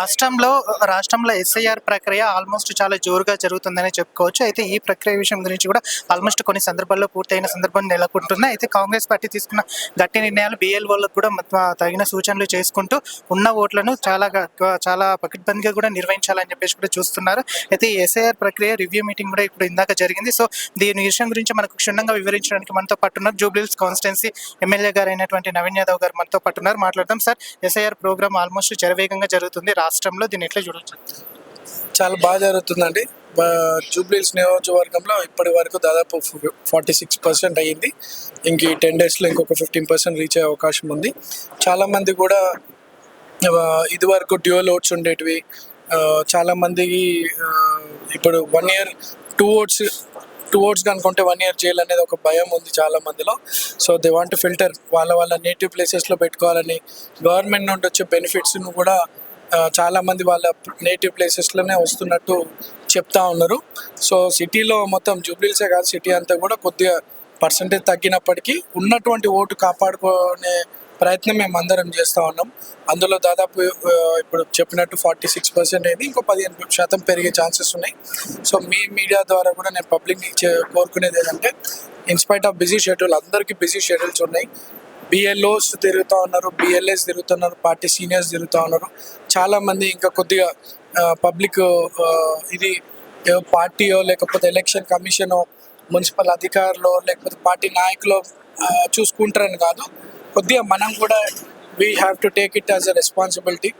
రాష్ట్రంలో రాష్ట్రంలో ఎస్ఐఆర్ ప్రక్రియ ఆల్మోస్ట్ చాలా జోరుగా జరుగుతుందని చెప్పుకోవచ్చు. అయితే ఈ ప్రక్రియ విషయం గురించి కూడా ఆల్మోస్ట్ కొన్ని సందర్భాల్లో పూర్తయిన సందర్భం నెలకొంటున్నాయి. అయితే కాంగ్రెస్ పార్టీ తీసుకున్న గట్టి నిర్ణయాలు BLOలకు కూడా తగిన సూచనలు చేసుకుంటూ ఉన్న ఓట్లను చాలా పకడ్బందీగా కూడా నిర్వహించాలని చెప్పేసి కూడా చూస్తున్నారు. అయితే ఈ ఎస్ఐఆర్ ప్రక్రియ రివ్యూ మీటింగ్ కూడా ఇప్పుడు ఇందాక జరిగింది. సో దీని విషయం గురించి మనకు క్షుణ్ణంగా వివరించడానికి మనతో పట్టున్నారు జూబ్లీహిల్స్ కాన్స్టిట్యున్సీ ఎమ్మెల్యే గారు అయినటువంటి నవీన్ యాదవ్ గారు మనతో పట్టున్నారు. మాట్లాడదాం సార్. ఎస్ఐఆర్ ప్రోగ్రామ్ ఆల్మోస్ట్ శరవేగంగా జరుగుతుంది రాష్ట్రంలో, దీన్ని ఎట్లా చూడొచ్చు? చాలా బాగా జరుగుతుందండి. జూబ్లీహిల్స్ నియోజకవర్గంలో ఇప్పటి వరకు దాదాపు 46% అయ్యింది. ఇంక ఈ 10 daysలో ఇంకొక 15% రీచ్ అయ్యే అవకాశం ఉంది. చాలామంది కూడా ఇదివరకు డ్యూయల్ ఓట్స్ ఉండేటివి, చాలామందికి ఇప్పుడు 1 year 2 ఓట్స్ కనుకుంటే 1 year జైలు అనేది ఒక భయం ఉంది చాలా మందిలో. సో దే వాంట్ ఫిల్టర్ వాళ్ళ నేటివ్ ప్లేసెస్లో పెట్టుకోవాలని, గవర్నమెంట్ నుండి వచ్చే బెనిఫిట్స్ను కూడా చాలామంది వాళ్ళ నేటివ్ ప్లేసెస్లోనే వస్తున్నట్టు చెప్తా ఉన్నారు. సో సిటీలో మొత్తం జూబ్లీహిల్సే కాదు, సిటీ అంతా కూడా కొద్దిగా పర్సంటేజ్ తగ్గినప్పటికీ ఉన్నటువంటి ఓటు కాపాడుకునే ప్రయత్నం మేము అందరం చేస్తూ ఉన్నాం. అందులో దాదాపు ఇప్పుడు చెప్పినట్టు 46% అయింది. ఇంకో 15% పెరిగే ఛాన్సెస్ ఉన్నాయి. సో మీ మీడియా ద్వారా కూడా నేను పబ్లిక్ని కోరుకునేది ఏంటంటే, ఇన్స్పైట్ ఆఫ్ బిజీ షెడ్యూల్, అందరికీ బిజీ షెడ్యూల్స్ ఉన్నాయి. BLOs తిరుగుతూ ఉన్నారు, BLAs తిరుగుతున్నారు, పార్టీ సీనియర్స్ తిరుగుతూ ఉన్నారు. చాలామంది ఇంకా కొద్దిగా పబ్లిక్ ఇది పార్టీయో లేకపోతే ఎలక్షన్ కమిషనో మున్సిపల్ అధికారులు లేకపోతే పార్టీ నాయకులు చూసుకుంటారని కాదు, కొద్దిగా మనం కూడా we have to take it as a responsibility.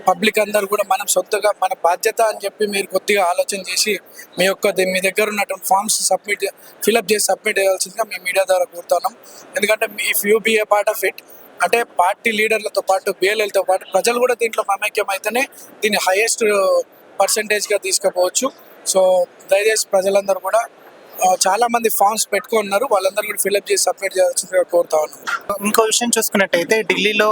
Public అందరూ కూడా మనం సొంతగా మన బాధ్యత అని చెప్పి మీరు కొద్దిగా ఆలోచన చేసి మీ దగ్గర ఉన్నటువంటి ఫామ్స్ ఫిలప్ చేసి సబ్మిట్ చేయాల్సిందిగా మీ మీడియా ద్వారా కోరుతున్నాం. ఎందుకంటే if you be a part of it, అంటే పార్టీ లీడర్లతో పాటు BLLతో పాటు ప్రజలు కూడా దీంట్లో మమైక్యం అయితేనే దీన్ని హైయెస్ట్ పర్సంటేజ్గా తీసుకుపోవచ్చు. సో దయచేసి ప్రజలందరూ కూడా చాలా మంది ఫామ్స్ పెట్టుకున్నారు, వాళ్ళందరూ కూడా ఫిల్అప్ చేసి సబ్మిట్ చేయాల్సిందిగా కోరుతా ఉన్నాం. ఇంకో విషయం చూసుకున్నట్టయితే ఢిల్లీలో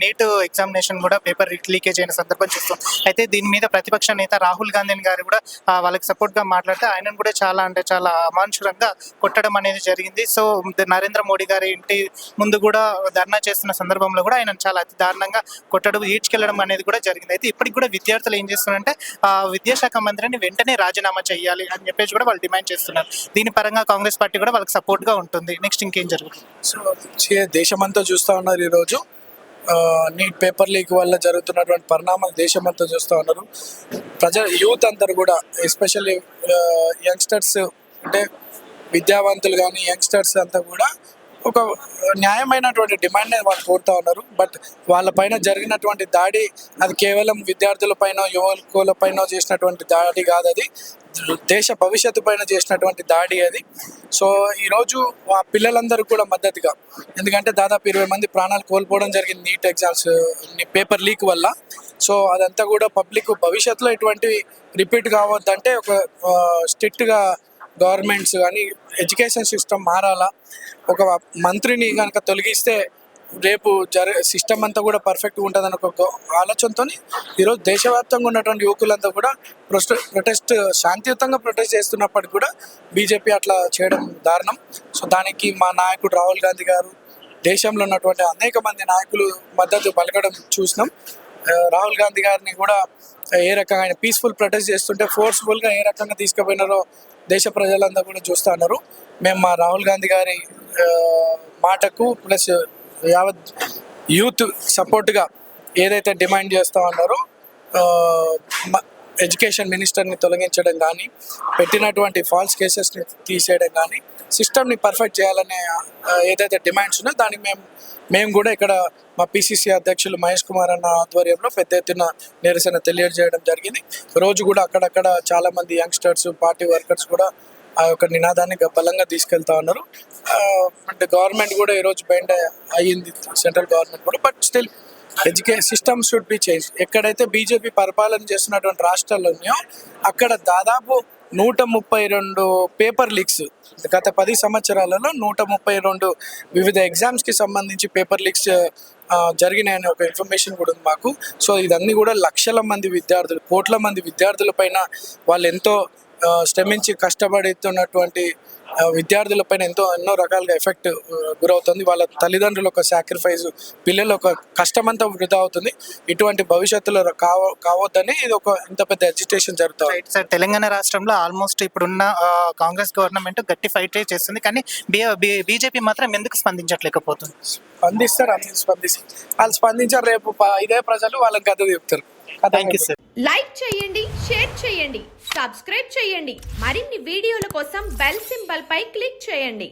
నీట్ ఎగ్జామినేషన్ కూడా పేపర్ లీకేజ్ అయిన సందర్భం చూస్తాం. అయితే దీని మీద ప్రతిపక్ష నేత రాహుల్ గాంధీ గారు కూడా వాళ్ళకి సపోర్ట్గా మాట్లాడితే ఆయనను కూడా చాలా అమానుషంగా కొట్టడం అనేది జరిగింది. సో నరేంద్ర మోడీ గారి ఇంటి ముందు కూడా ధర్నా చేస్తున్న సందర్భంలో కూడా ఆయన చాలా అతి దారుణంగా కొట్టడం, ఈడ్చుకెళ్లడం అనేది కూడా జరిగింది. అయితే ఇప్పటికి కూడా విద్యార్థులు ఏం చేస్తున్నారంటే విద్యాశాఖ మంత్రిని వెంటనే రాజీనామా చేయాలి అని చెప్పేసి కూడా వాళ్ళు డిమాండ్ చేస్తున్నారు. దీని పరంగా కాంగ్రెస్ పార్టీ కూడా వాళ్ళకి సపోర్ట్గా ఉంటుంది. నెక్స్ట్ ఇంకేం జరుగుతుంది? సో దేశమంతా చూస్తూ ఉన్నారు. ఈరోజు నీట్ పేపర్ లీక్ వల్ల జరుగుతున్నటువంటి పరిణామాలు దేశమంతా చూస్తూ ఉన్నారు. యూత్ అందరు కూడా, ఎస్పెషల్లీ యంగ్స్టర్స్, అంటే విద్యావంతులు కానీ యంగ్స్టర్స్ అంతా కూడా ఒక న్యాయమైనటువంటి డిమాండ్ని వాళ్ళు కోరుతూ ఉన్నారు. బట్ వాళ్ళపైన జరిగినటువంటి దాడి అది కేవలం విద్యార్థులపైన యువకులపైన చేసినటువంటి దాడి కాదు, అది దేశ భవిష్యత్తు పైన చేసినటువంటి దాడి అది. సో ఈరోజు ఆ పిల్లలందరూ కూడా మద్దతుగా, ఎందుకంటే దాదాపు 20 మంది ప్రాణాలు కోల్పోవడం జరిగింది నీట్ ఎగ్జామ్స్ పేపర్ లీక్ వల్ల. సో అదంతా కూడా పబ్లిక్ భవిష్యత్తులో ఇటువంటివి రిపీట్ కావద్దంటే ఒక స్ట్రిక్ట్గా గవర్నమెంట్స్ కానీ ఎడ్యుకేషన్ సిస్టమ్ మారాలా. ఒక మంత్రిని కనుక తొలగిస్తే రేపు సిస్టమ్ అంతా కూడా పర్ఫెక్ట్గా ఉంటుందని ఒక ఆలోచనతో ఈరోజు దేశవ్యాప్తంగా ఉన్నటువంటి యువకులంతా కూడా శాంతియుతంగా ప్రొటెస్ట్ చేస్తున్నప్పటికీ కూడా బీజేపీ అట్లా చేయడం దారుణం. సో దానికి మా నాయకుడు రాహుల్ గాంధీ గారు, దేశంలో ఉన్నటువంటి అనేక మంది నాయకులు మద్దతు పలకడం చూసినాం. రాహుల్ గాంధీ గారిని కూడా ఏ రకంగా ఆయన పీస్ఫుల్ ప్రొటెస్ట్ చేస్తుంటే ఫోర్స్ఫుల్గా ఏ రకంగా తీసుకుపోయినారో దేశ ప్రజలందరూ కూడా చూస్తూ ఉన్నారు. మేము మా రాహుల్ గాంధీ గారి మాటకు ప్లస్ యావత్ యూత్ సపోర్ట్గా ఏదైతే డిమాండ్ చేస్తూ ఉన్నారో ఎడ్యుకేషన్ మినిస్టర్ని తొలగించడం కానీ, పెట్టినటువంటి ఫాల్స్ కేసెస్ని తీసేయడం కానీ, సిస్టమ్ని పర్ఫెక్ట్ చేయాలనే ఏదైతే డిమాండ్స్ ఉన్నాయో దానికి మేము కూడా ఇక్కడ మా PCC అధ్యక్షులు మహేష్ కుమార్ అన్న ఆధ్వర్యంలో పెద్ద ఎత్తున నిరసన తెలియజేయడం జరిగింది. రోజు కూడా అక్కడక్కడ చాలామంది యంగ్స్టర్స్, పార్టీ వర్కర్స్ కూడా ఆ యొక్క నినాదాన్ని బలంగా తీసుకెళ్తా ఉన్నారు. అంటే గవర్నమెంట్ కూడా ఈరోజు బెండ్ అయ్యింది, సెంట్రల్ గవర్నమెంట్ కూడా. But still education system should be change. ఎక్కడైతే బీజేపీ పరిపాలన చేస్తున్నటువంటి రాష్ట్రాలు ఉన్నాయో అక్కడ దాదాపు 132 పేపర్ లీక్స్, గత 10 సంవత్సరాలలో 132 వివిధ ఎగ్జామ్స్కి సంబంధించి పేపర్ లీక్స్ జరిగినాయని ఒక ఇన్ఫర్మేషన్ కూడా ఉంది మాకు. సో ఇదన్నీ కూడా లక్షల మంది విద్యార్థులు, కోట్ల మంది విద్యార్థుల పైన వాళ్ళు ఎంతో శ్రమించి కష్టపడుతున్నటువంటి విద్యార్థులపైన ఎన్నో రకాలుగా ఎఫెక్ట్ గురవుతుంది. వాళ్ళ తల్లిదండ్రుల ఒక సాక్రిఫైస్, పిల్లల ఒక కష్టమంతా వృధా అవుతుంది. ఇటువంటి భవిష్యత్తులో కావద్దని ఇది ఒక ఇంత పెద్ద ఎడ్యుకేషన్ జరుగుతుంది. రైట్ సార్, తెలంగాణ రాష్ట్రంలో ఆల్మోస్ట్ ఇప్పుడున్న కాంగ్రెస్ గవర్నమెంట్ గట్టి ఫైట్ చేస్తుంది, కానీ బీజేపీ మాత్రం ఎందుకు స్పందించట్లేకపోతుంది? వాళ్ళు స్పందించారు. రేపు ఇదే ప్రజలు వాళ్ళకి గత చెప్తారు. Thank you sir. లైక్ చేయండి, షేర్ చేయండి, సబ్స్క్రైబ్ చేయండి. మరిన్ని వీడియోల కోసం బెల్ సింబల్ పై క్లిక్ చేయండి.